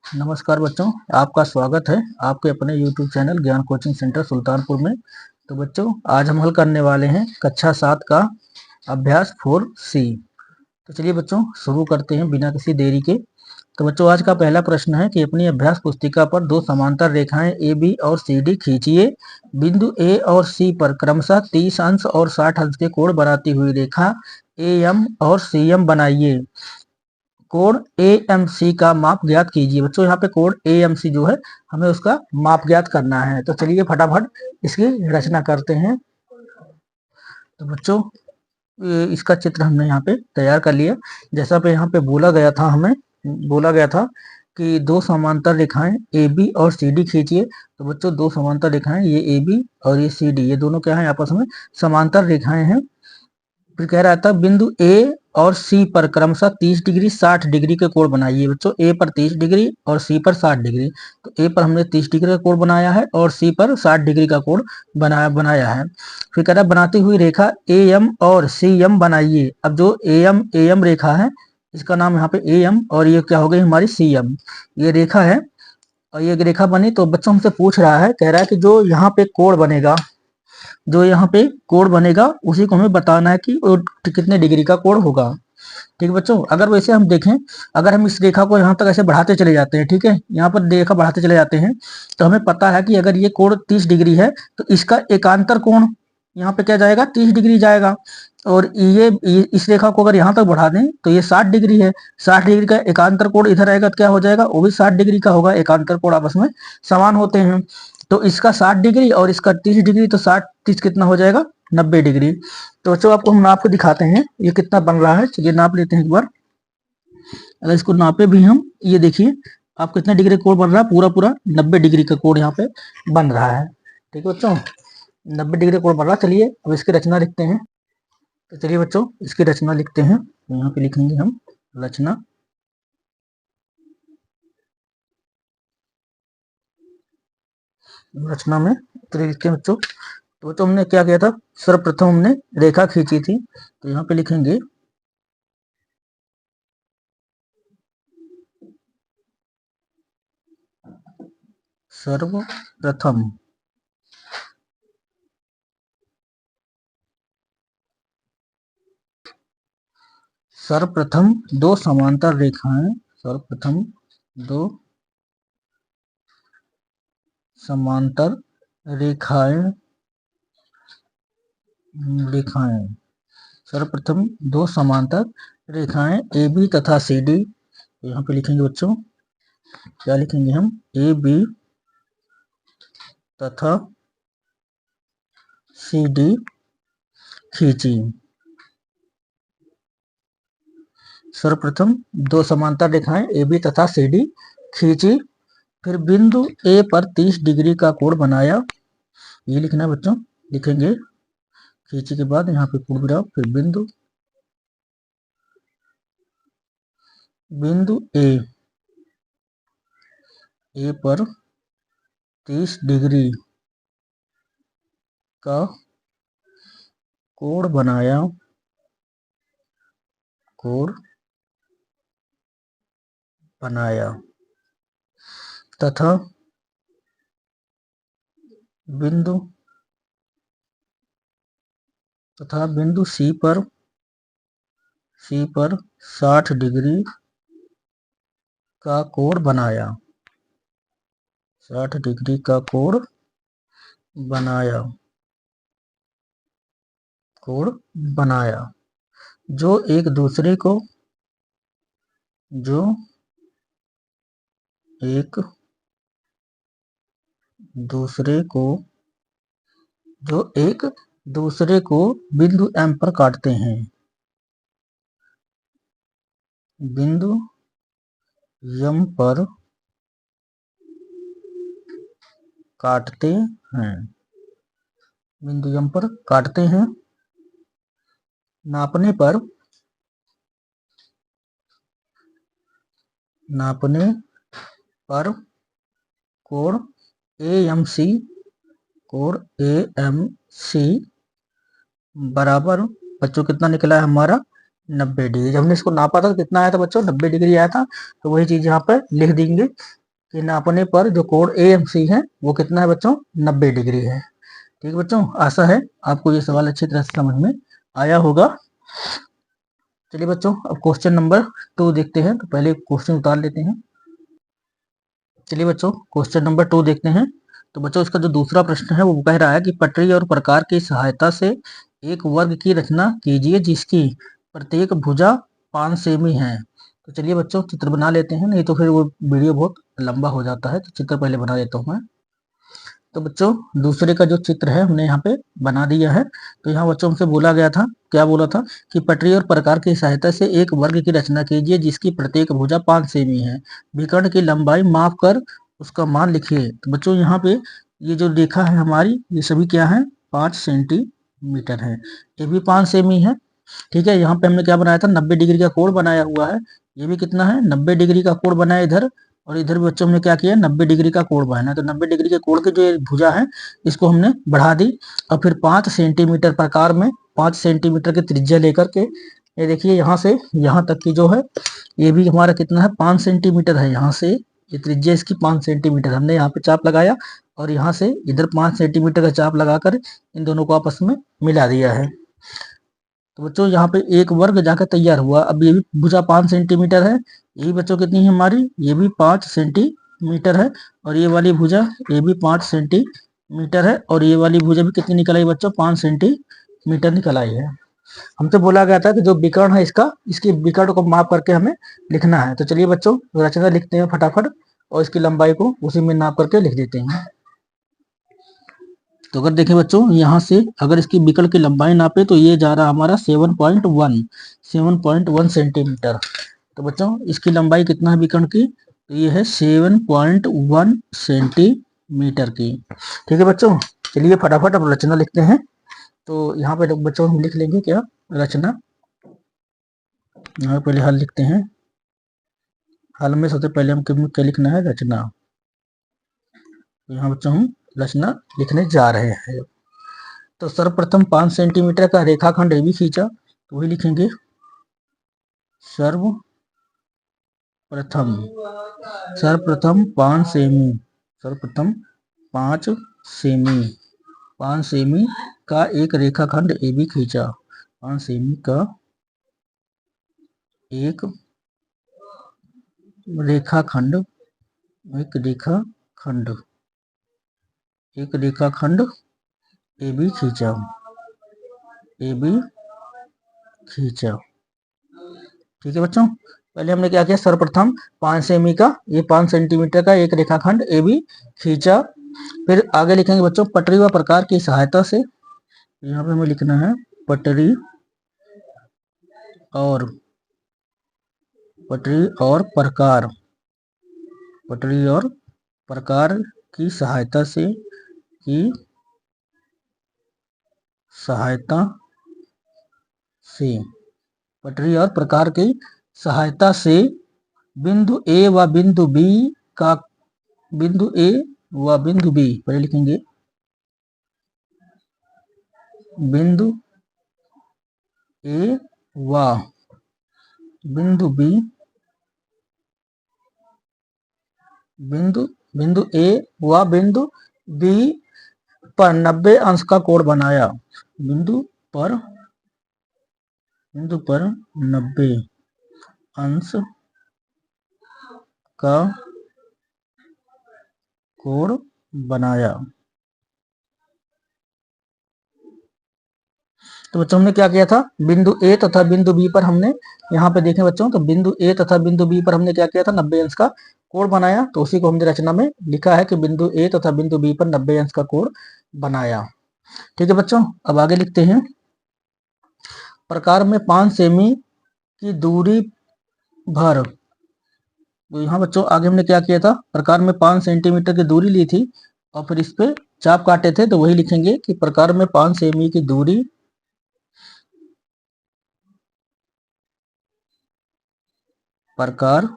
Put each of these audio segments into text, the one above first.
नमस्कार बच्चों, आपका स्वागत है आपके अपने YouTube चैनल ज्ञान कोचिंग सेंटर सुल्तानपुर में। तो बच्चों, आज हम हल करने वाले हैं कक्षा 7 का अभ्यास 4C। तो चलिए बच्चों, शुरू करते हैं बिना किसी देरी के। तो बच्चों, आज का पहला प्रश्न है कि अपनी अभ्यास पुस्तिका पर दो समांतर रेखाएं AB और CD खींचिए। बिंदु A और C पर क्रमशः 30 अंश और 60 अंश के कोण बनाती हुई रेखा AM और CM बनाइए। कोण AMC का माप ज्ञात कीजिए। बच्चों, यहाँ पे कोण AMC जो है हमें उसका माप ज्ञात करना है। तो चलिए फटाफट इसकी रचना करते हैं। तो बच्चों, इसका चित्र हमने यहाँ पे तैयार कर लिया। जैसा पे यहाँ पे बोला गया था कि दो समांतर रेखाएं AB और CD खींचिए। तो बच्चों, दो समांतर रेखाएं, ये AB और ये CD, ये दोनों क्या है, आपस में समांतर रेखाएं हैं। फिर कह रहा था बिंदु ए और सी पर क्रमशः 30 डिग्री 60 डिग्री के कोण बनाइए। बच्चों, ए पर 30 डिग्री और सी पर 60 डिग्री। तो ए पर हमने 30 डिग्री का कोण बनाया है और सी पर 60 डिग्री का कोण बनाया है। फिर कह रहा बनाती हुई रेखा ए एम और सी एम बनाइए। अब जो ए एम रेखा है, इसका नाम यहाँ पे ए एम और ये क्या हो गई हमारी सी एम, ये रेखा है। और ये रेखा बनी तो बच्चों हमसे पूछ रहा है, कह रहा है कि जो यहाँ पे कोण बनेगा, जो यहाँ पे कोण बनेगा उसी को हमें बताना है कि वो कितने डिग्री का कोण होगा। ठीक है बच्चों, अगर वैसे हम देखें, अगर हम इस रेखा को यहाँ तक ऐसे बढ़ाते चले जाते हैं, ठीक है, यहाँ पर रेखा बढ़ाते चले जाते हैं, तो हमें पता है कि अगर ये कोण 30 डिग्री है तो इसका एकांतर कोण यहाँ पे क्या जाएगा, 30 डिग्री जाएगा। और ये इस रेखा को अगर यहाँ तक बढ़ा दें तो ये 60 डिग्री है। 60 डिग्री का एकांतर कोण इधर आएगा तो क्या हो जाएगा, वो भी 60 डिग्री का होगा। एकांतर कोण आपस में समान होते हैं। तो इसका 60 डिग्री और इसका 30 डिग्री, तो 60 30 कितना हो जाएगा, 90 डिग्री। तो बच्चों, आपको हम नाप के दिखाते हैं ये कितना बन रहा है। चलिए नाप लेते हैं एक बार। अगर इसको नापे भी हम, ये देखिए आप कितना डिग्री कोण बन रहा है, पूरा पूरा 90 डिग्री का कोण यहाँ पे बन रहा है। ठीक है बच्चों, 90 डिग्री कोण बन रहा है। चलिए अब इसकी रचना लिखते हैं। तो चलिए बच्चों, इसकी रचना लिखते हैं। तो यहाँ पे लिखेंगे हम रचना। रचना में तो लिखते हैं बच्चों। तो हमने क्या किया था, सर्वप्रथम हमने रेखा खींची थी। तो यहाँ पे लिखेंगे सर्वप्रथम सर्वप्रथम दो समांतर रेखाएं, सर्वप्रथम दो समांतर रेखाएं रेखाएं सर्वप्रथम दो समांतर रेखाएं ए बी तथा सी डी। यहाँ पे लिखेंगे बच्चों, क्या लिखेंगे हम, ए बी तथा सी डी खींची। सर्वप्रथम दो समांतर रेखाएं ए बी तथा सी डी खींची। फिर बिंदु ए पर 30 डिग्री का कोण बनाया। ये लिखना है बच्चों, लिखेंगे खींची के बाद यहाँ पे पूर्णविराम, फिर बिंदु ए पर 30 डिग्री का कोण बनाया, कोण बनाया तथा बिंदु सी पर 60 डिग्री का कोण बनाया, 60 डिग्री का कोण बनाया, कोण बनाया। जो एक दूसरे को एक दूसरे को बिंदु M पर काटते हैं, बिंदु M पर काटते हैं, बिंदु M पर काटते हैं। नापने पर कोण AMC बराबर बच्चों कितना निकला है हमारा, 90 डिग्री। जब हमने इसको नापा था तो कितना आया था बच्चों, 90 डिग्री आया था। तो वही चीज यहाँ पर लिख देंगे कि नापने पर जो कोण AMC है वो कितना है बच्चों, 90 डिग्री है। ठीक है बच्चों, आशा है आपको ये सवाल अच्छी तरह से समझ में आया होगा। चलिए बच्चों, अब क्वेश्चन नंबर 2 देखते हैं। तो पहले क्वेश्चन उतार लेते हैं। चलिए बच्चों, क्वेश्चन नंबर 2 देखते हैं। तो बच्चों, इसका जो दूसरा प्रश्न है वो कह रहा है कि पटरी और प्रकार की सहायता से एक वर्ग की रचना कीजिए जिसकी प्रत्येक भुजा 5 सेमी है। तो चलिए बच्चों, चित्र बना लेते हैं, नहीं तो फिर वो वीडियो बहुत लंबा हो जाता है। तो चित्र पहले बना लेता हूँ मैं। तो बच्चों, दूसरे का जो चित्र है हमने यहाँ पे बना दिया है। तो यहाँ बच्चों हमसे बोला गया था, क्या बोला था कि पटरी और प्रकार की सहायता से एक वर्ग की रचना कीजिए जिसकी प्रत्येक भुजा 5 सेमी है। विकर्ण की लंबाई माप कर उसका मान लिखिए। तो बच्चों, यहाँ पे ये जो रेखा है हमारी, ये सभी क्या है, 5 सेंटीमीटर है। ये भी 5 सेमी है। ठीक है, यहाँ पे हमने क्या बनाया था, 90 डिग्री का कोण बनाया हुआ है। ये भी कितना है, 90 डिग्री का कोण बनाया इधर। और इधर भी बच्चों हमने क्या किया, 90 डिग्री का कोण बनाया। तो 90 डिग्री के कोण की जो ये भुजा है इसको हमने बढ़ा दी। और फिर 5 सेंटीमीटर प्रकार में 5 सेंटीमीटर की त्रिज्या लेकर के, ये देखिए यहाँ से यहाँ तक की जो है, ये भी हमारा कितना है, 5 सेंटीमीटर है। यहाँ से ये त्रिज्या इसकी 5 सेंटीमीटर, हमने यहाँ पे चाप लगाया और यहाँ से इधर 5 सेंटीमीटर का चाप लगाकर इन दोनों को आपस में मिला दिया है। तो बच्चों, यहाँ पे एक वर्ग जाकर तैयार हुआ। अब ये भी भुजा 5 सेंटीमीटर है, ये भी बच्चों कितनी है हमारी, ये भी 5 सेंटीमीटर है। और ये वाली भुजा, ये भी 5 सेंटीमीटर है। और ये वाली भुजा भी कितनी निकल आई बच्चों, 5 सेंटीमीटर निकल आई है। हमसे बोला गया था कि जो विकर्ण है इसका, इसकी विकर्ण को माप करके हमें लिखना है। तो चलिए बच्चों, रचना लिखते हैं फटाफट और इसकी लंबाई को उसी में नाप करके लिख देते हैं। तो अगर देखें बच्चों, यहाँ से अगर इसकी विकर्ण की लंबाई नापे तो ये जा रहा हमारा 7.1 सेंटीमीटर। तो बच्चों, इसकी लंबाई कितना है विकर्ण की, तो ये है 7.1 सेंटीमीटर की। ठीक है बच्चों, चलिए फटाफट अब रचना लिखते हैं। तो यहाँ पे बच्चों हम लिख लेंगे क्या, रचना। यहाँ पहले हल लिखते हैं। हल में सबसे पहले हम क्या लिखना है, रचना। तो यहाँ बच्चों हम रचना लिखने जा रहे हैं। तो सर्वप्रथम 5 सेंटीमीटर का रेखाखंड AB खींचा, तो वही लिखेंगे सर्वप्रथम। सर्वप्रथम 5 सेमी, सर्वप्रथम 5 सेमी, 5 सेमी का एक रेखाखंड AB खींचा। 5 सेमी का एक रेखाखंड, एक रेखाखंड, एक रेखाखंड AB खींचा, AB खींचा। ठीक है बच्चों, पहले हमने क्या किया, सर्वप्रथम 5 सेमी का, ये 5 सेंटीमीटर का एक रेखाखंड AB खींचा। फिर आगे लिखेंगे बच्चों, पटरी व प्रकार की सहायता से। यहाँ पे हमें लिखना है पटरी और, पटरी और प्रकार, पटरी और प्रकार की सहायता से, की सहायता से, पटरी और प्रकार की सहायता से बिंदु A व बिंदु B का, बिंदु A व बिंदु B, पहले लिखेंगे बिंदु A व बिंदु B, बिंदु A व बिंदु B पर 90 अंश का कोण बनाया। बिंदु पर 90 अंश का कोण बनाया। तो बच्चों, हमने क्या किया था, बिंदु ए तथा बिंदु बी पर हमने, यहाँ पे देखें बच्चों, तो बिंदु ए तथा बिंदु बी पर हमने क्या किया था, 90 अंश का कोण बनाया। तो उसी को हमने रचना में लिखा है कि बिंदु ए तथा बिंदु बी पर 90 अंश का कोण बनाया। ठीक है बच्चों, अब आगे लिखते हैं, प्रकार में 5 सेमी की दूरी भर। तो यहाँ बच्चों आगे हमने क्या किया था, प्रकार में 5 सेंटीमीटर की दूरी ली थी और फिर इस पे चाप काटे थे। तो वही लिखेंगे कि प्रकार में 5 सेमी की दूरी, प्रकार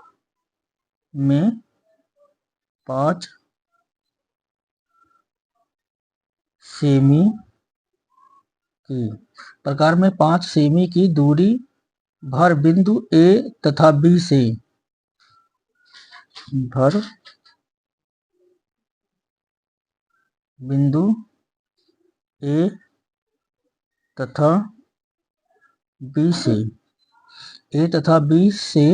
में 5 सेमी की, प्रकार में 5 सेमी की दूरी भर बिंदु ए तथा बी से, भर बिंदु ए तथा बी से, ए तथा बी से,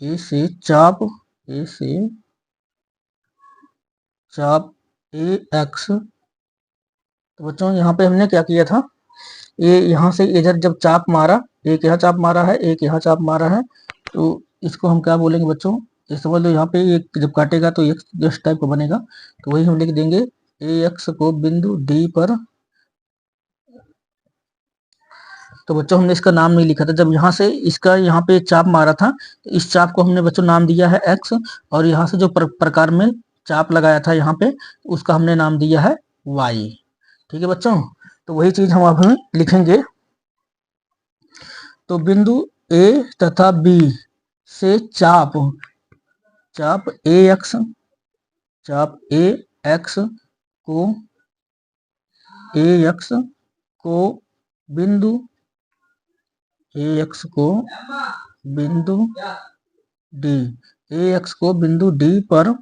ए से चाप, ए से चाप ए एक्स। तो बच्चों यहाँ पे हमने क्या किया था, ए यहाँ से इधर जब चाप मारा, एक यहाँ चाप मारा है, एक यहाँ चाप मारा है, तो इसको हम क्या बोलेंगे बच्चों, ये समझ लो यहाँ पे एक जब काटेगा तो एक इस टाइप का बनेगा, तो वही हम लिख देंगे ए एक्स को बिंदु डी पर। तो बच्चों हमने इसका नाम नहीं लिखा था, जब यहाँ से इसका यहाँ पे चाप मारा था तो इस चाप को हमने बच्चों नाम दिया है एक्स, और यहाँ से जो प्रकार में चाप लगाया था यहाँ पे उसका हमने नाम दिया है वाई। ठीक है बच्चों, तो वही चीज हम अब लिखेंगे। तो बिंदु ए तथा बी से चाप, चाप ए एक्स, चाप ए एक्स को, ए एक्स को बिंदु, ए एक्स को बिंदु डी, ए एक्स को बिंदु डी पर,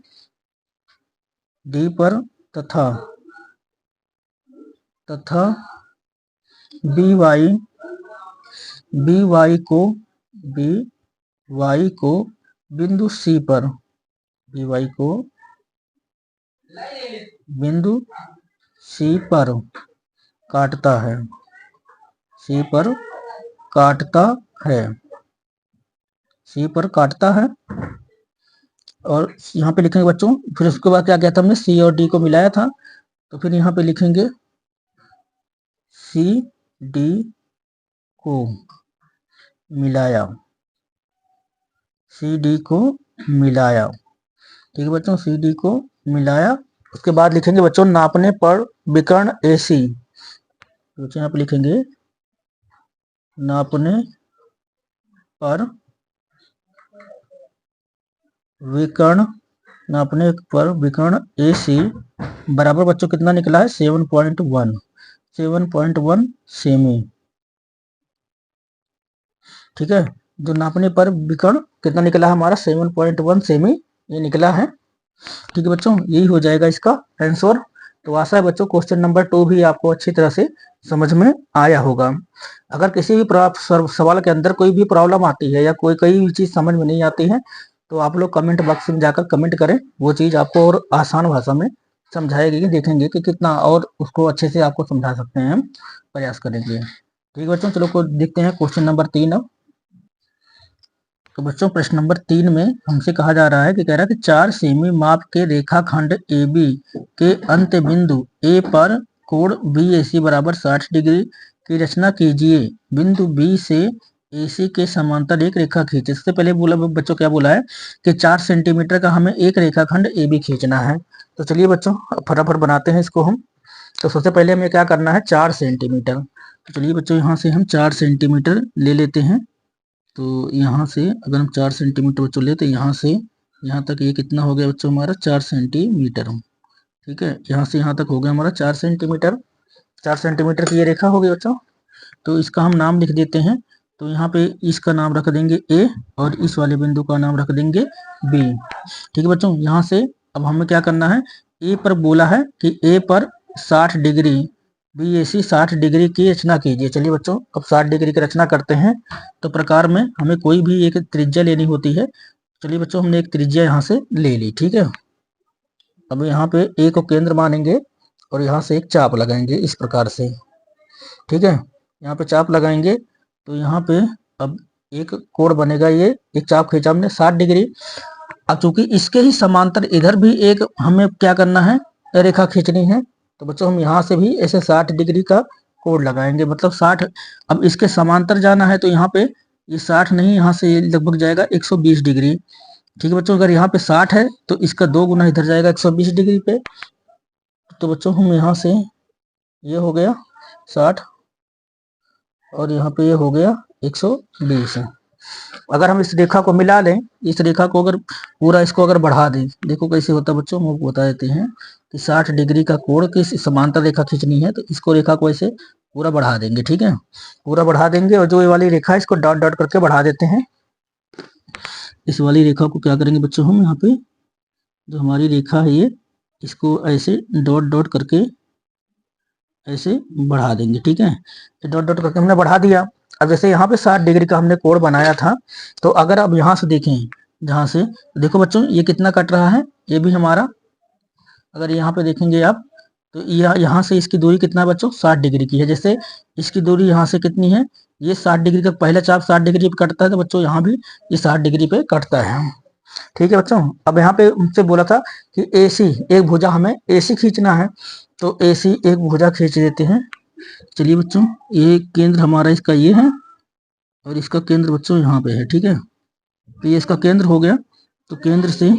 डी पर तथा, तथा बी वाई, बी वाई को, बी वाई को बिंदु सी पर, बी वाई को बिंदु सी पर काटता है, सी पर काटता है, सी पर काटता है। और यहाँ पे लिखेंगे बच्चों, फिर उसके बाद क्या किया था हमने, सी और डी को मिलाया था, तो फिर यहाँ पे लिखेंगे सी डी को मिलाया, सी डी को मिलाया। ठीक है बच्चों, सी डी को मिलाया। उसके बाद लिखेंगे बच्चों नापने पर विकर्ण ए सी, बच्चों यहाँ पे लिखेंगे नापने पर विकर्ण, नापने पर विकर्ण ए सी बराबर बच्चों कितना निकला है 7.1, 7.1 सेमी। ठीक है, जो नापने पर विकर्ण कितना निकला है हमारा 7.1 सेमी ये निकला है। ठीक है बच्चों, यही हो जाएगा इसका आंसर। तो आशा है बच्चों क्वेश्चन नंबर 2 भी आपको अच्छी तरह से समझ में आया होगा। अगर किसी भी सवाल के अंदर कोई भी प्रॉब्लम आती है या कोई भी चीज समझ में नहीं आती है तो आप लोग कमेंट बॉक्स में जाकर कमेंट करें, वो चीज आपको और आसान भाषा में समझाएगी, देखेंगे कि कितना और उसको अच्छे से आपको समझा सकते हैं, हम प्रयास करेंगे। ठीक है बच्चों, चलो को देखते हैं क्वेश्चन नंबर 3 अब। तो बच्चों प्रश्न नंबर 3 में हमसे कहा जा रहा है कि कह रहा है कि 4 सेमी माप के रेखाखंड ए बी के अंत बिंदु ए पर कोण बी ए सी बराबर 60 डिग्री की रचना कीजिए। बिंदु बी से ए सी के समांतर एक रेखा खींचे। इससे पहले बोला बच्चों क्या बोला है कि 4 सेंटीमीटर का हमें एक रेखाखंड ए बी खींचना है। तो चलिए बच्चों फटाफट बनाते हैं इसको हम। तो सबसे पहले हमें क्या करना है 4 सेंटीमीटर। तो चलिए बच्चों यहाँ से हम 4 सेंटीमीटर ले लेते हैं। तो यहाँ से अगर हम 4 सेंटीमीटर बच्चों ले तो यहाँ से यहाँ तक ये कितना हो गया बच्चों हमारा 4 सेंटीमीटर। ठीक है, यहाँ से यहाँ तक हो गया हमारा 4 सेंटीमीटर। 4 सेंटीमीटर की ये रेखा हो गई बच्चों। तो इसका हम नाम लिख देते हैं। तो यहाँ पे इसका नाम रख देंगे ए और इस वाले बिंदु का नाम रख देंगे बी। ठीक है बच्चों, यहाँ से अब हमें क्या करना है, ए पर बोला है कि ए पर 60 डिग्री बी ए सी 60 डिग्री की रचना कीजिए। चलिए बच्चों अब 60 डिग्री की रचना करते हैं। तो प्रकार में हमें कोई भी एक त्रिज्या लेनी होती है। चलिए बच्चों हमने एक त्रिज्या यहाँ से ले ली। ठीक है, अब यहाँ पे ए को केंद्र मानेंगे और यहाँ से एक चाप लगाएंगे इस प्रकार से। ठीक है, यहाँ पे चाप लगाएंगे तो यहाँ पे अब एक कोण बनेगा, ये एक चाप खींचा हमने 60 डिग्री। अब चूंकि इसके ही समांतर इधर भी एक हमें क्या करना है, रेखा खींचनी है। तो बच्चों हम यहाँ से भी ऐसे 60 डिग्री का कोण लगाएंगे, मतलब 60। अब इसके समांतर जाना है तो यहाँ पे ये 60 नहीं, यहाँ से ये लगभग जाएगा 120 डिग्री। ठीक है बच्चों, अगर यहाँ पे 60 है तो इसका 2 गुना इधर जाएगा 120 डिग्री पे। तो बच्चों हम यहाँ से ये हो गया 60 और यहाँ पे ये हो गया 120। अगर हम इस रेखा को मिला लें, इस रेखा को अगर पूरा इसको अगर बढ़ा दें, देखो कैसे होता है बच्चों, हम आपको बता देते हैं कि 60 डिग्री का कोण की समांतर रेखा खींचनी है। तो इसको रेखा को ऐसे पूरा बढ़ा देंगे, ठीक है, पूरा बढ़ा देंगे। और जो ये वाली रेखा है इसको डॉट डॉट करके बढ़ा देते हैं। इस वाली रेखा को क्या करेंगे बच्चों, हम यहाँ पे जो हमारी रेखा है ये, इसको ऐसे डॉट डॉट करके ऐसे बढ़ा देंगे, ठीक है। डॉट डॉट करके हमने बढ़ा दिया। अब जैसे यहाँ पे 60 डिग्री का हमने कोण बनाया था, तो अगर अब यहाँ से देखें, जहाँ से देखो बच्चों ये कितना कट रहा है, ये भी हमारा, अगर यहाँ पे देखेंगे आप, तो यहाँ से इसकी दूरी कितना है बच्चों, 60 डिग्री की है। जैसे इसकी दूरी यहाँ से कितनी है, ये 60 डिग्री का पहला चाप 60 डिग्री पे कटता है, तो बच्चों यहाँ भी ये 60 डिग्री पे कटता है, ठीक है बच्चों। अब यहाँ पे उनसे बोला था कि AC एक भुजा हमें AC खींचना है, तो AC एक भुजा खींच देते हैं। चलिए बच्चों, ये केंद्र हमारा इसका ये है, और इसका केंद्र बच्चों यहाँ पे है, ठीक है। तो ये इसका केंद्र हो गया। तो केंद्र से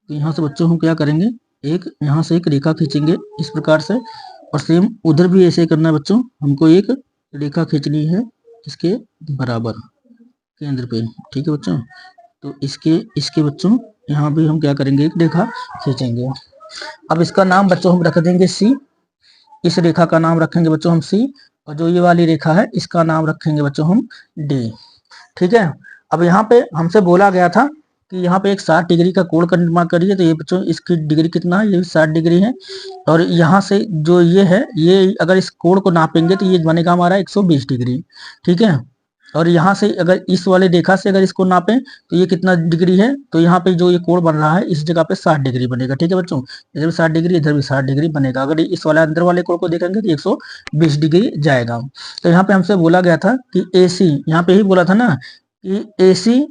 तो यहाँ से बच्चों हम क्या करेंगे, एक यहाँ से एक रेखा खींचेंगे इस प्रकार से, और सेम उधर भी ऐसे करना है बच्चों, हमको एक रेखा खींचनी है इसके बराबर केंद्र पे, ठीक है बच्चों। तो इसके इसके बच्चों यहाँ भी हम क्या करेंगे, एक रेखा खींचेंगे। अब इसका नाम बच्चों हम रख देंगे C, इस रेखा का नाम रखेंगे बच्चों हम C, और जो ये वाली रेखा है इसका नाम रखेंगे बच्चों हम D, ठीक है। अब यहाँ पे हमसे बोला गया था कि यहाँ पे एक 60 डिग्री का कोण का निर्माण करिए, तो ये बच्चों इसकी डिग्री कितना है, ये 60 डिग्री है। और यहाँ से जो ये है, ये अगर इस कोण को नापेंगे तो ये बनेगा हमारा 120 डिग्री, ठीक है। और यहाँ से अगर इस वाले रेखा से अगर इसको नापें तो ये कितना डिग्री है, तो यहाँ पे जो ये कोण बन रहा है इस जगह पे 60 डिग्री बनेगा, ठीक है बच्चों। इधर भी 60 डिग्री, इधर भी 60 डिग्री बनेगा। अगर इस वाले अंदर वाले कोण को देखेंगे तो 120 डिग्री जाएगा। तो यहाँ पे हमसे बोला गया था कि AC, यहाँ पे ही बोला था ना कि AC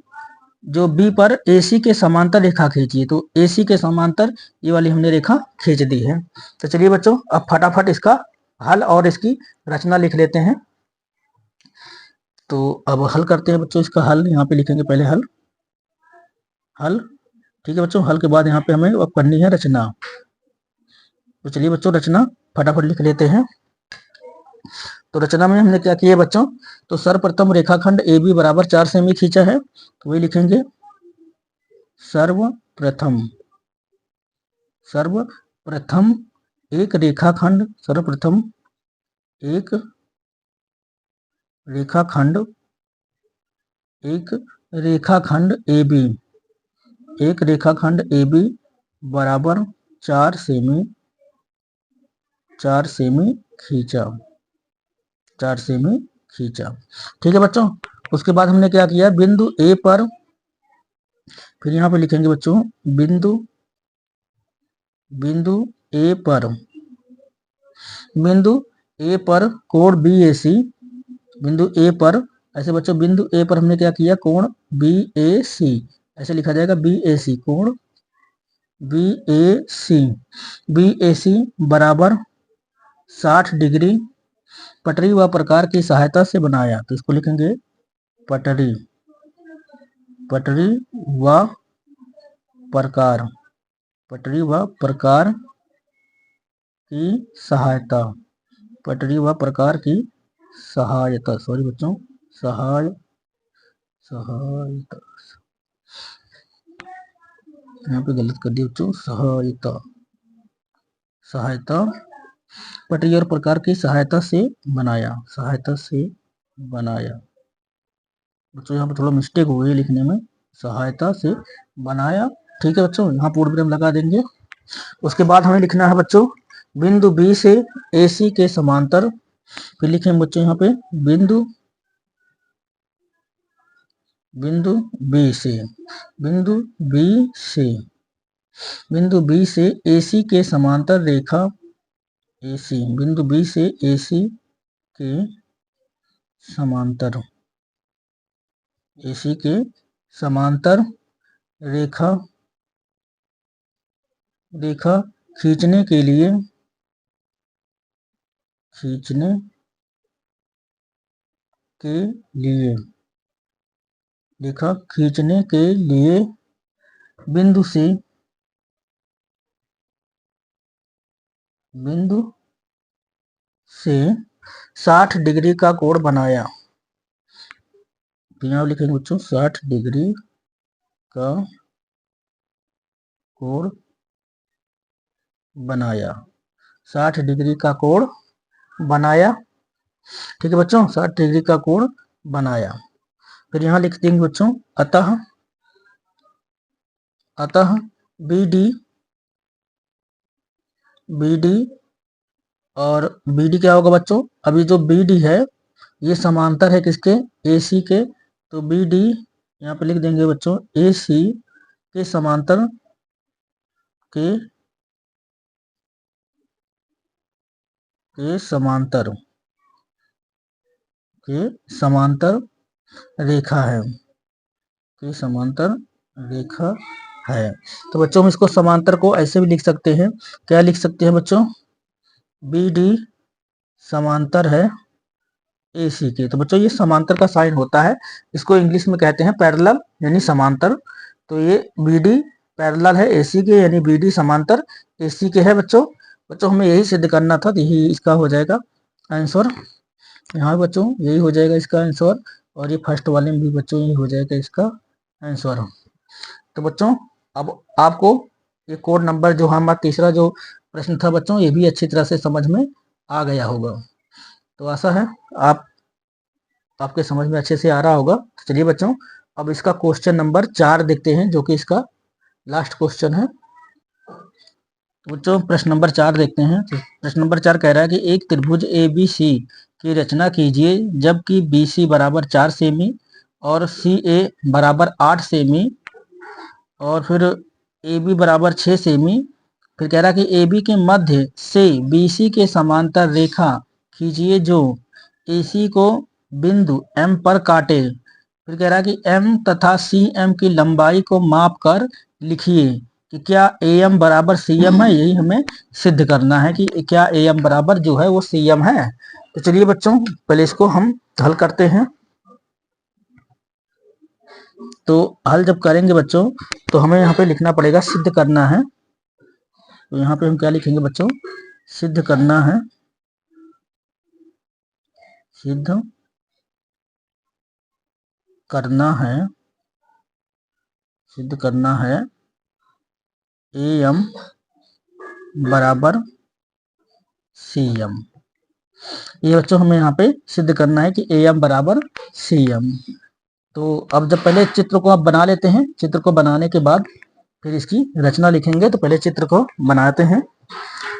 जो B पर AC के समांतर रेखा खींचिए, तो AC के समांतर ये वाली हमने रेखा खींच दी है। तो चलिए बच्चों, अब फटाफट इसका हल और इसकी रचना लिख लेते हैं। तो अब हल करते हैं बच्चों, इसका हल यहाँ पे लिखेंगे पहले हल, ठीक है बच्चों। हल के बाद यहाँ पे हमें अब करनी है रचना। तो चलिए बच्चों, रचना फटाफट लिख लेते हैं। तो रचना में हमने क्या किया बच्चों, तो सर्वप्रथम रेखाखंड AB बराबर 4 सेमी खींचा है, तो वही लिखेंगे सर्वप्रथम एक रेखाखंड, सर्वप्रथम एक रेखाखंड AB, एक रेखाखंड AB बराबर 4 सेमी खींचा, 4 सेमी खींचा, ठीक है बच्चों। उसके बाद हमने क्या किया, बिंदु A पर, फिर यहाँ पे लिखेंगे बच्चों बिंदु A पर, बिंदु A पर कोण BAC, बिंदु A पर, ऐसे बच्चों बिंदु A पर हमने क्या किया, कोण BAC, ऐसे लिखा जाएगा BAC, कोण BAC बराबर 60 डिग्री पटरी व प्रकार की सहायता से बनाया, तो इसको लिखेंगे पटरी व प्रकार, पटरी व प्रकार की सहायता, पटरी व प्रकार की सहायता, सॉरी बच्चों, सहायता, यहाँ पे गलत कर दिया बच्चों, सहायता पटरी और प्रकार की सहायता से बनाया, बच्चों यहाँ पे थोड़ा मिस्टेक हो गई लिखने में, सहायता से बनाया, ठीक है बच्चों। यहाँ पूर्ण विराम लगा देंगे। उसके बाद हमें लिखना है बच्चों बिंदु B से AC के समांतर, फिर लिखेंगे बच्चों यहाँ पे बिंदु B से AC के समांतर रेखा, बिंदु B से AC के समांतर, रेखा खींचने के लिए रेखा खींचने के लिए बिंदु से 60 डिग्री का कोण बनाया, तो यहाँ लिखेंगे बच्चों 60 डिग्री का कोण बनाया, 60 डिग्री का कोण बनाया। ठीक है बच्चों, 60 डिग्री का कोण बनाया। फिर यहाँ लिख देंगे बच्चों, अतः अतः बी डी और बी डी क्या होगा बच्चों, अभी जो बी डी है ये समांतर है किसके, ए सी के। तो बी डी यहाँ पे लिख देंगे बच्चों, ए सी के समांतर के के समांतर के समांतर रेखा है, के समांतर रेखा है। तो बच्चों हम इसको समांतर को ऐसे भी लिख सकते हैं, क्या लिख सकते हैं बच्चों, बी डी समांतर है ए सी के। तो बच्चों ये समांतर का साइन होता है, इसको इंग्लिश में कहते हैं पैरेलल यानी समांतर। तो ये बी डी पैरेलल है ए सी के, यानी बी डी समांतर ए सी के है बच्चों। बच्चों हमें यही सिद्ध करना था, तो यही इसका हो जाएगा आंसर। यहाँ बच्चों यही हो जाएगा इसका आंसर, और ये फर्स्ट वाले में भी बच्चों यही हो जाएगा इसका आंसर। तो बच्चों अब आपको ये कोड नंबर जो हमारा तीसरा जो प्रश्न था बच्चों, ये भी अच्छी तरह से समझ में आ गया होगा। तो आशा है आपके समझ में अच्छे से आ रहा होगा। तो चलिए बच्चों अब इसका क्वेश्चन नंबर 4 देखते हैं, जो कि इसका लास्ट क्वेश्चन है। तो बच्चों प्रश्न नंबर 4 देखते हैं। तो प्रश्न नंबर 4 कह रहा है कि एक त्रिभुज ए बी सी की रचना कीजिए जबकि बी सी बराबर 4 सेमी और सी ए बराबर 8 सेमी और फिर ए बी बराबर 6 सेमी। फिर कह रहा है कि ए बी के मध्य से बी सी के समांतर रेखा खींचिए जो ए सी को बिंदु एम पर काटे। फिर कह रहा है कि एम तथा सी एम की लंबाई को माप कर लिखिए कि क्या ए एम बराबर सी एम है। यही हमें सिद्ध करना है कि क्या ए एम बराबर जो है वो सी एम है। तो चलिए बच्चों पहले इसको हम हल करते हैं। तो हल जब करेंगे बच्चों तो हमें यहाँ पे लिखना पड़ेगा, सिद्ध करना है। तो यहाँ पे हम क्या लिखेंगे बच्चों, सिद्ध करना है, सिद्ध करना है, सिद्ध करना है ए एम बराबर सी एम। ये बच्चों हमें यहाँ पे सिद्ध करना है कि ए एम बराबर सी एम। तो अब जब पहले चित्र को आप बना लेते हैं, चित्र को बनाने के बाद फिर इसकी रचना लिखेंगे। तो पहले चित्र को बनाते हैं।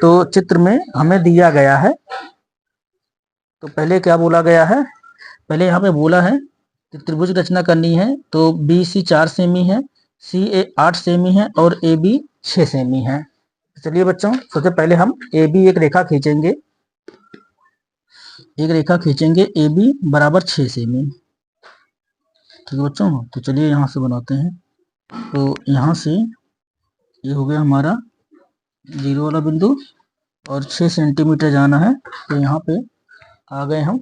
तो चित्र में हमें दिया गया है, तो पहले क्या बोला गया है, पहले यहाँ पे बोला है कि त्रिभुज रचना करनी है। तो बी सी 4 सेमी है, सी ए 8 सेमी है और ए बी 6 सेमी है। तो चलिए बच्चों सबसे पहले हम ए बी एक रेखा खींचेंगे, एक रेखा खींचेंगे ए बी बराबर 6 सेमी। ठीक है बच्चों, तो चलिए यहाँ से बनाते हैं। तो यहाँ से ये हो गया हमारा जीरो वाला बिंदु और 6 सेंटीमीटर जाना है। तो यहाँ पे आ गए हम।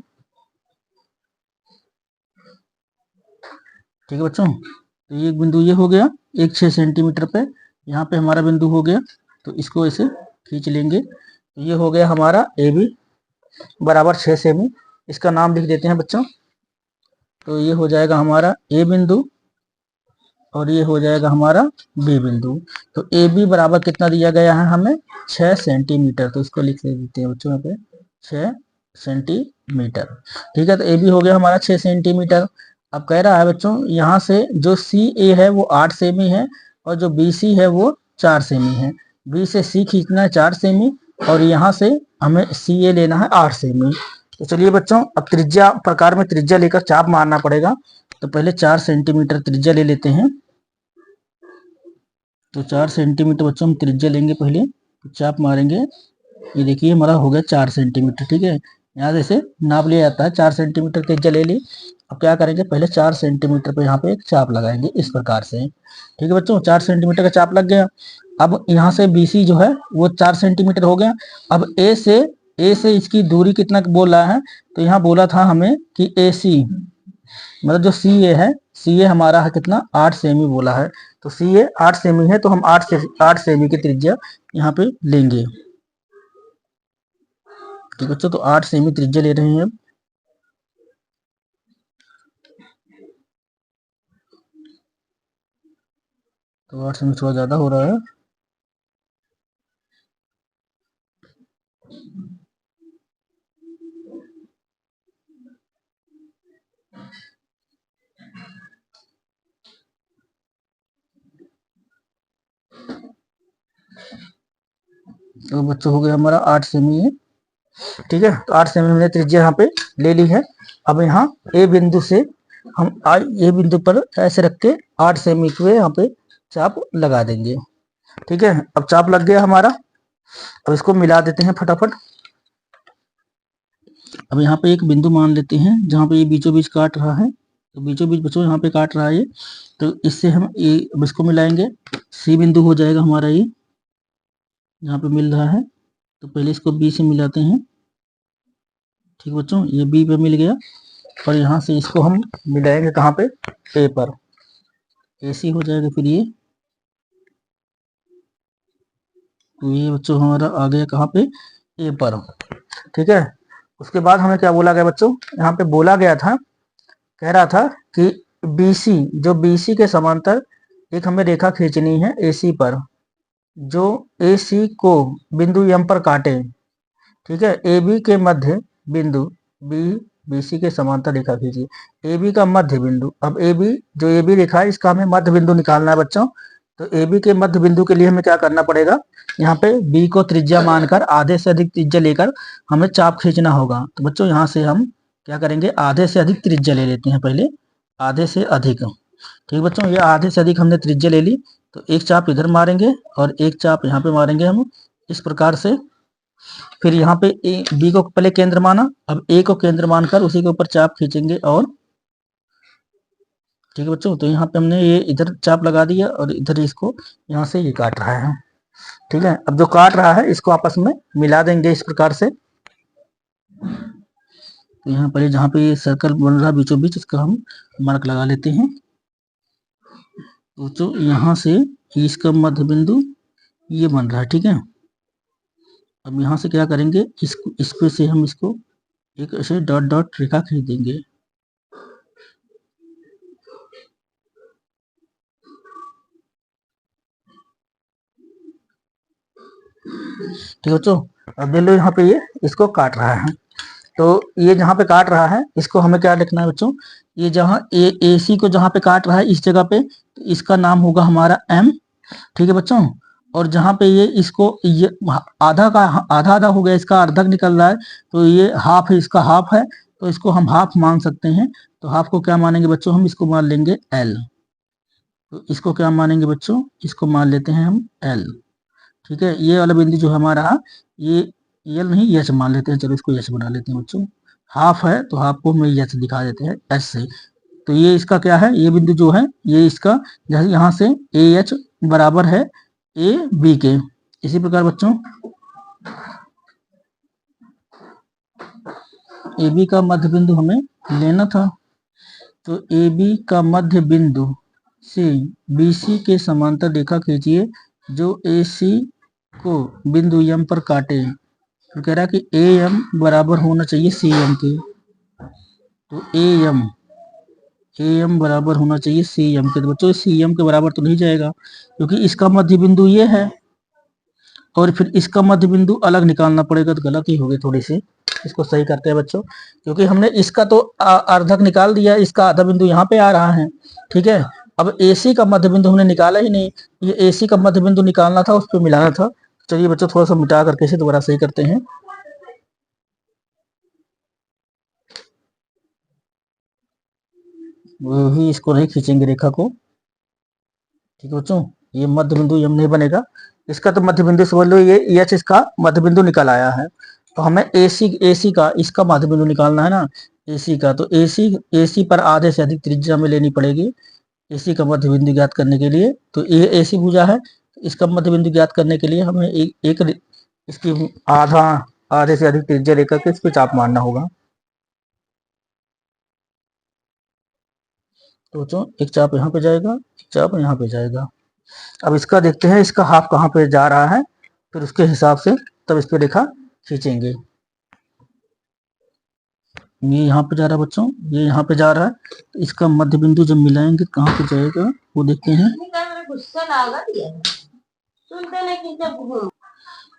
ठीक है बच्चों, तो ये बिंदु ये हो गया एक 6 सेंटीमीटर पे, यहाँ पे हमारा बिंदु हो गया। तो इसको ऐसे खींच लेंगे। तो ये हो गया हमारा ए बी बराबर 6 सेमी। इसका नाम लिख देते हैं बच्चों। तो ये हो जाएगा हमारा ए बिंदु और ये हो जाएगा हमारा बी बिंदु। तो ए बी बराबर कितना दिया गया है हमें, 6 सेंटीमीटर। तो इसको लिख देते हैं बच्चों यहाँ पे 6 सेंटीमीटर। ठीक है, तो ए बी हो गया हमारा 6 सेंटीमीटर। अब कह रहा है बच्चों यहाँ से जो सी ए है वो 8 सेमी है और जो बी सी है वो 4 सेमी है। बी से सी खींचना है 4 सेमी और यहाँ से हमें सी ए लेना है 8 सेमी। तो चलिए बच्चों अब त्रिज्या प्रकार में त्रिज्या लेकर चाप मारना पड़ेगा। तो पहले 4 सेंटीमीटर त्रिज्या ले लेते हैं। तो 4 सेंटीमीटर बच्चों हम त्रिज्या लेंगे पहले, तो चाप मारेंगे। ये देखिए हमारा हो गया 4 सेंटीमीटर। ठीक है, यहाँ जैसे नाप लिया जाता है, 4 सेंटीमीटर त्रिज्या ले ली। अब क्या करेंगे, पहले 4 सेंटीमीटर पे यहाँ पे एक चाप लगाएंगे इस प्रकार से। ठीक है बच्चों, 4 सेंटीमीटर का चाप लग गया। अब यहाँ से बी सी जो है वो 4 सेंटीमीटर हो गया। अब ए से इसकी दूरी कितना बोल रहा है, तो यहाँ बोला था हमें कि ए सी मतलब जो सी ए है, सी ए हमारा है कितना 8 सेमी बोला है। तो सी ए 8 सेमी है, तो हम 8 सेमी की त्रिज्या यहाँ पे लेंगे। ठीक बच्चों, तो 8 सेमी त्रिज्या ले रहे हैं अब। तो 8 सेमी थोड़ा ज्यादा हो रहा है। तो बच्चों हो गया हमारा 8 सेमी है, ठीक है। तो 8 सेमी हमने त्रिज्या यहाँ पे ले ली है। अब यहाँ ए बिंदु से हम ए बिंदु पर ऐसे रख के 8 सेमी के यहाँ पे चाप लगा देंगे, ठीक है। अब चाप लग गया हमारा, अब इसको मिला देते हैं फटाफट। अब यहाँ पे एक बिंदु मान लेते हैं जहाँ पे ये बीचों बीच काट रहा है, तो बीचों बीच बच्चों यहाँ पे काट रहा है ये, तो इससे हम ये अब इसको मिलाएंगे, सी बिंदु हो जाएगा हमारा ये जहाँ पे मिल रहा है। तो पहले इसको बी से मिलाते हैं, ठीक बच्चों, ये बी पे मिल गया और यहाँ से इसको हम मिलाएंगे कहाँ पे, ए पर, ए सी हो जाएगा फिर ये। तो ये बच्चों हमारा आ गया कहाँ पे, ए पर, ठीक है। उसके बाद हमें क्या बोला गया बच्चों, यहाँ पे बोला गया था, कह रहा था कि BC, जो BC के समांतर एक हमें रेखा खींचनी है AC पर, जो AC को बिंदु M पर काटे, ठीक है। AB के मध्य बिंदु BC के समांतर रेखा खींचिए, AB का मध्य बिंदु। अब AB, जो AB रेखा है इसका हमें मध्य बिंदु निकालना है बच्चों। तो AB के मध्य बिंदु के लिए हमें क्या करना पड़ेगा, यहाँ पे B को त्रिज्या मानकर आधे से अधिक त्रिज्या लेकर हमें चाप खींचना होगा। तो बच्चों यहाँ से हम क्या करेंगे, आधे से अधिक त्रिज्या ले लेते हैं पहले, आधे से अधिक, ठीक बच्चों। ये आधे से अधिक हमने त्रिज्या ले ली, तो एक चाप इधर मारेंगे और एक चाप यहाँ पे मारेंगे हम इस प्रकार से। फिर यहाँ पे बी को पहले केंद्र माना, अब ए को केंद्र मानकर उसी के ऊपर चाप खींचेंगे और, ठीक है बच्चों। तो यहाँ पे हमने ये इधर चाप लगा दिया और इधर इसको यहाँ से ये काट रहा है, ठीक है। अब जो काट रहा है इसको आपस में मिला देंगे इस प्रकार से। तो यहाँ पर जहाँ पे ये सर्कल बन रहा है बीचों बीच, इसका हम मार्क लगा लेते हैं। तो यहाँ से इसका मध्य बिंदु ये बन रहा है, ठीक है। अब यहाँ से क्या करेंगे, इसको इस पे से हम इसको एक ऐसे डॉट डॉट रेखा खींच देंगे, ठीक है बच्चों। अब देख लो यहाँ पे ये इसको काट रहा है, तो ये जहाँ पे काट रहा है इसको हमें क्या लिखना है बच्चों, ये जहाँ AC को जहाँ पे काट रहा है इस जगह पे, तो इसका नाम होगा हमारा M, ठीक है बच्चों। और जहाँ पे ये इसको ये आधा का आधा आधा हो गया, इसका अर्धक निकल रहा है, तो ये हाफ है, इसका हाफ है, तो इसको हम हाफ मान सकते हैं। तो हाफ को क्या मानेंगे बच्चों, हम इसको मान लेंगे L। तो इसको क्या मानेंगे बच्चों, इसको मान लेते हैं हम L, ठीक है। ये वाला बिंदु जो हमारा, ये L नहीं H मान लेते हैं, चलो इसको H बना लेते हैं बच्चों। हाफ है तो हाफ को हम H दिखा देते हैं H से। तो ये इसका क्या है, ये बिंदु जो है ये इसका, जैसे यहाँ से AH बराबर है AB के, इसी प्रकार बच्चों AB का मध्य बिंदु हमें लेना था। तो AB का मध्य बिंदु से BC के समांतर रेखा खींचिए जो AC को बिंदु M पर काटे। तो कह रहा है कि AM बराबर होना चाहिए CM के, तो AM बराबर होना चाहिए CM के। तो बच्चों CM के बराबर तो नहीं जाएगा, क्योंकि इसका मध्य बिंदु ये है और फिर इसका मध्य बिंदु अलग निकालना पड़ेगा, तो गलती हो गई थोड़ी सी, इसको सही करते हैं बच्चों। क्योंकि हमने इसका तो अर्धक निकाल दिया, इसका आधा बिंदु यहाँ पे आ रहा है, ठीक है। अब AC का मध्य बिंदु हमने निकाला ही नहीं, ये AC का मध्य बिंदु निकालना था, उस पर मिलाना था। चलिए बच्चों थोड़ा सा मिटा करके इसे दोबारा सही करते हैं। वही इसको नहीं खींचेंगे रेखा को, ठीक है बच्चों। ये मध्य बिंदु M नहीं बनेगा, इसका तो मध्य बिंदु समझ लो, ये H इसका मध्य बिंदु निकल आया है। तो हमें AC का इसका मध्य बिंदु निकालना है ना, AC का। तो AC पर आधे से अधिक त्रिज्या में लेनी पड़ेगी AC का मध्य बिंदु ज्ञात करने के लिए। तो ये AC भुजा है, इसका मध्य बिंदु ज्ञात करने के लिए हमें एक इसकी आधे से अधिक त्रिज्या लेकर के इस पे चाप मारना होगा। तो बच्चों एक चाप यहाँ पे जाएगा, एक चाप यहाँ पे जाएगा। अब इसका देखते हैं इसका हाफ कहाँ पे जा रहा है, फिर उसके हिसाब से तब इस पे रेखा खींचेंगे। ये यहाँ पे जा रहा है बच्चों, ये यहाँ पे जा रहा है, तो इसका मध्य बिंदु जब मिलाएंगे कहाँ पे जाएगा वो देखते हैं।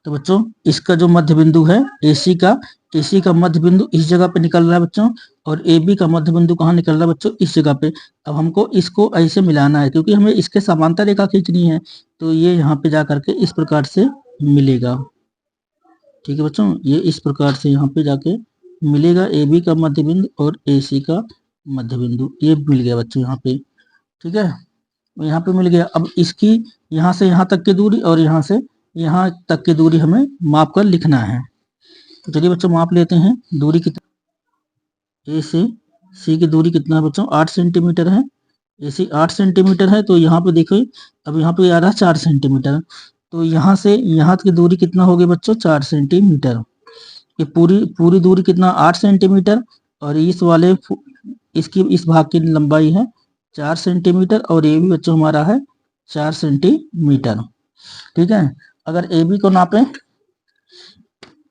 तो बच्चों इसका जो मध्य बिंदु है AC का मध्य बिंदु इस जगह पे निकल रहा है बच्चों, और AB का मध्य बिंदु कहाँ निकल रहा है बच्चों, इस जगह पे। अब हमको इसको ऐसे मिलाना है, क्योंकि हमें इसके समांतर रेखा खींचनी है। तो ये यहाँ पे जा करके इस प्रकार से मिलेगा, ठीक है बच्चों, ये इस प्रकार से यहाँ पे जाके मिलेगा ए बी का मध्य बिंदु और ए सी का मध्य बिंदु, ये मिल गया बच्चों यहाँ पे। ठीक है, यहाँ पे मिल गया। अब इसकी यहाँ से यहाँ तक की दूरी और यहाँ से यहाँ तक की दूरी हमें माप कर लिखना है। तो चलिए बच्चों माप लेते हैं। दूरी कितना, ए से सी की दूरी कितना है बच्चों, 8 सेंटीमीटर है। ए सी 8 सेंटीमीटर है, तो यहाँ पे देखो अब यहाँ पे आ रहा है 4 सेंटीमीटर, तो यहाँ से यहाँ की दूरी कितना होगी बच्चों, 4 सेंटीमीटर। ये पूरी पूरी दूरी कितना, 8 सेंटीमीटर, और इस वाले इसकी इस भाग की लंबाई है 4 सेंटीमीटर, और ये भी बच्चों हमारा है 4 सेंटीमीटर। ठीक है, अगर ए बी को नापें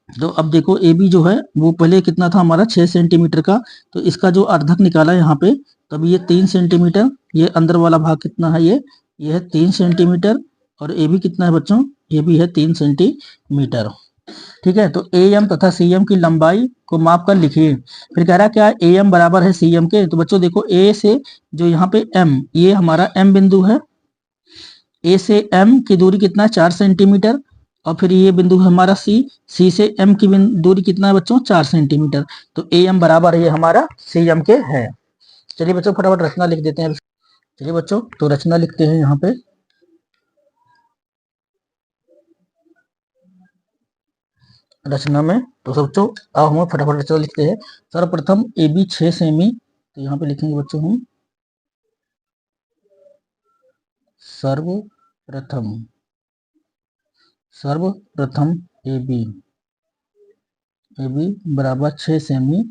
तो अब देखो ए बी जो है वो पहले कितना था हमारा 6 सेंटीमीटर का, तो इसका जो अर्धक निकाला यहाँ पे, तब ये 3 सेंटीमीटर, ये अंदर वाला भाग कितना है, ये है 3 सेंटीमीटर, और ए बी कितना है बच्चों, ये भी है 3 सेंटीमीटर। ठीक है, तो ए एम तथा सी एम की लंबाई को माप कर लिखिए। फिर कह रहा है क्या, ए एम बराबर है सी एम के, तो बच्चों देखो ए से जो यहाँ पे एम, ये हमारा एम बिंदु है, ए से एम की दूरी कितना है, 4 सेंटीमीटर, और फिर ये बिंदु है हमारा सी, सी से एम की दूरी कितना है बच्चों, 4 सेंटीमीटर, तो ए एम बराबर ये हमारा सी एम के है। चलिए बच्चों फटाफट रचना लिख देते हैं। चलिए बच्चों तो रचना लिखते हैं यहाँ पे। रचना में तो बच्चों अब हम फटाफट रचना लिखते हैं। सर्वप्रथम ए बी 6 सेमी, तो यहाँ पे लिखेंगे बच्चों हम सर्वप्रथम, सर्वप्रथम ए बी बराबर 6 सेमी,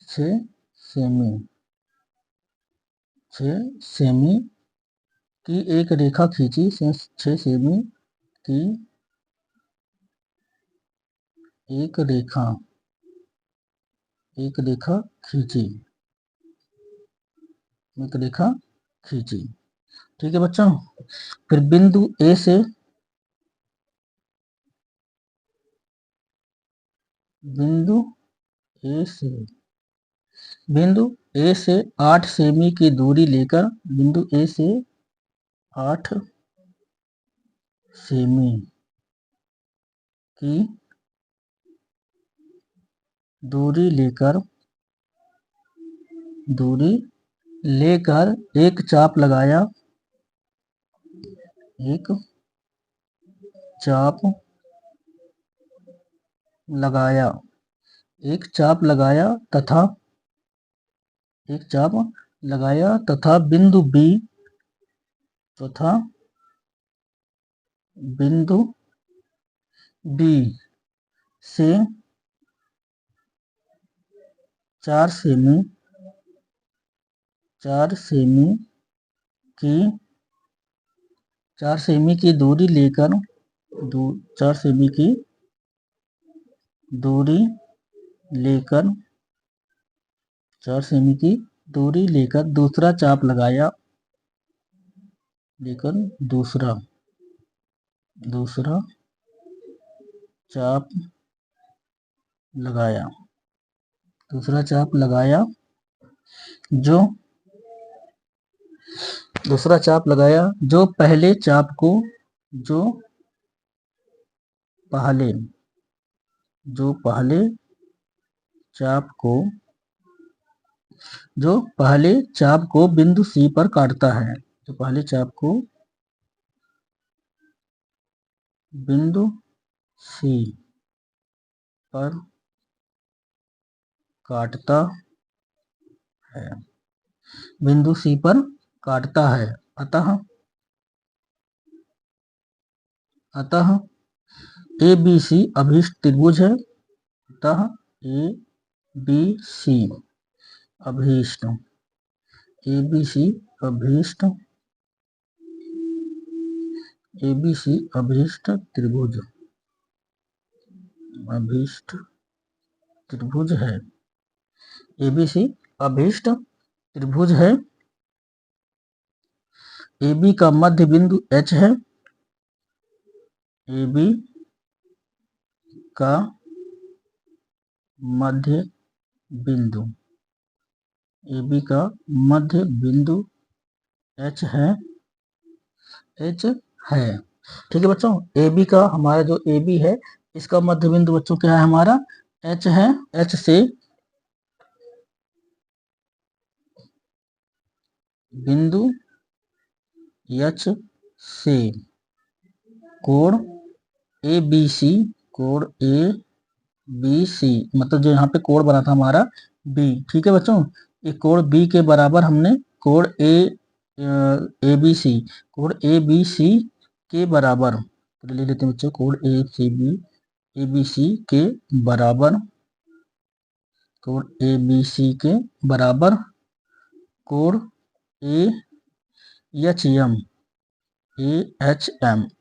6 सेमी, 6 सेमी की एक रेखा खींची, 6 सेमी की एक रेखा खींची, एक रेखा खींची। ठीक है बच्चों, फिर बिंदु ए से, बिंदु ए से 8 सेमी की दूरी लेकर, बिंदु ए से 8 सेमी की दूरी लेकर एक चाप लगाया, एक चाप लगाया, एक चाप लगाया तथा बिंदु बी, से 4 सेमी की 4 सेमी की दूरी लेकर 4 सेमी की दूरी लेकर 4 सेमी की दूरी लेकर दूसरा चाप लगाया, लेकर दूसरा चाप लगाया, दूसरा चाप लगाया, जो दूसरा चाप लगाया जो पहले चाप को, जो पहले चाप को बिंदु सी पर काटता है, जो पहले चाप को बिंदु सी पर काटता है, बिंदु सी पर काटता है। अतः ए बी सी अभीष्ट त्रिभुज है, अतः ए बी सी अभीष्ट त्रिभुज, है। एबीसी अभीष्ट त्रिभुज है। AB का मध्य बिंदु H है, AB का मध्य बिंदु H है, ठीक है बच्चों। AB का हमारा जो AB है, इसका मध्य बिंदु बच्चों क्या है हमारा H है। H से बिंदु H से कोण ABC, कोण ABC मतलब जो यहाँ पे कोण बना था हमारा B, ठीक है बच्चों। एक कोण B के बराबर हमने कोण ABC, कोण ABC के बराबर ले लेते हैं बच्चों, कोण ABC के बराबर, कोण ABC के बराबर कोण AHM,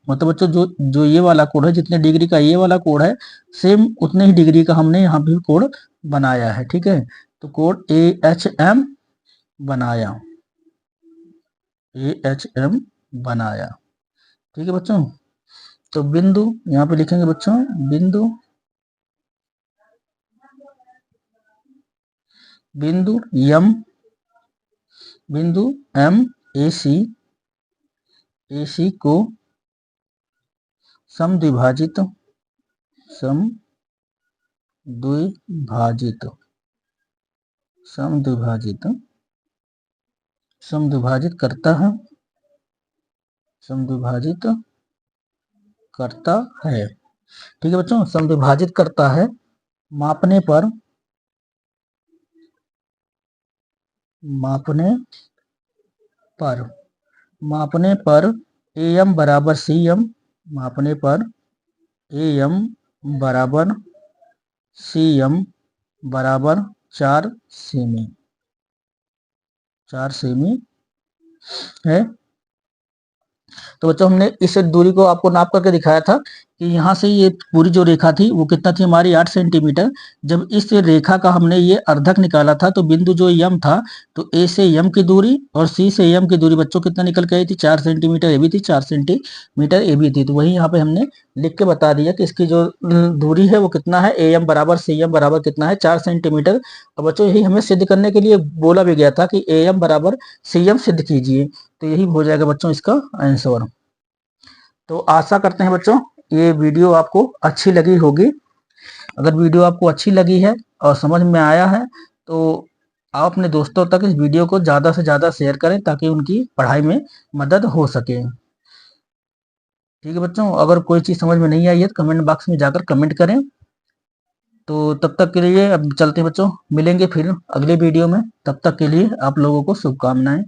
मतलब बच्चों जो जो ये वाला कोण है, जितने डिग्री का ये वाला कोण है, सेम उतने ही डिग्री का हमने यहाँ पे कोण बनाया है, ठीक है। तो कोण AHM बनाया, AHM बनाया, ठीक है बच्चों। तो बिंदु यहाँ पे लिखेंगे बच्चों, बिंदु M, बिंदु M AC को समद्विभाजित करता है, समद्विभाजित करता है, ठीक है बच्चों। समद्विभाजित करता है मापने पर AM बराबर CM, मापने पर AM बराबर CM बराबर 4 सेमी, 4 सेमी है। तो बच्चों हमने इस दूरी को आपको नाप करके दिखाया था कि यहाँ से ये पूरी जो रेखा थी वो कितना थी हमारी 8 सेंटीमीटर। जब इस रेखा का हमने ये अर्धक निकाला था तो बिंदु जो M था, तो A से M की दूरी और C से M की दूरी बच्चों कितना निकल के आई थी, 4 सेंटीमीटर ये भी थी, 4 सेंटीमीटर ये भी थी। तो वही यहाँ पे हमने लिख के बता दिया कि इसकी जो दूरी है वो कितना है, AM बराबर CM बराबर कितना है, 4 सेंटीमीटर। और बच्चों यही हमें सिद्ध करने के लिए बोला भी गया था कि AM बराबर CM सिद्ध कीजिए। तो यही हो जाएगा बच्चों इसका आंसर। तो आशा करते हैं बच्चों ये वीडियो आपको अच्छी लगी होगी। अगर वीडियो आपको अच्छी लगी है और समझ में आया है तो आप अपने दोस्तों तक इस वीडियो को ज़्यादा से ज़्यादा शेयर करें ताकि उनकी पढ़ाई में मदद हो सके, ठीक है बच्चों। अगर कोई चीज़ समझ में नहीं आई है तो कमेंट बॉक्स में जाकर कमेंट करें। तो तब तक के लिए अब चलते हैं बच्चों, मिलेंगे फिर अगले वीडियो में। तब तक के लिए आप लोगों को शुभकामनाएं।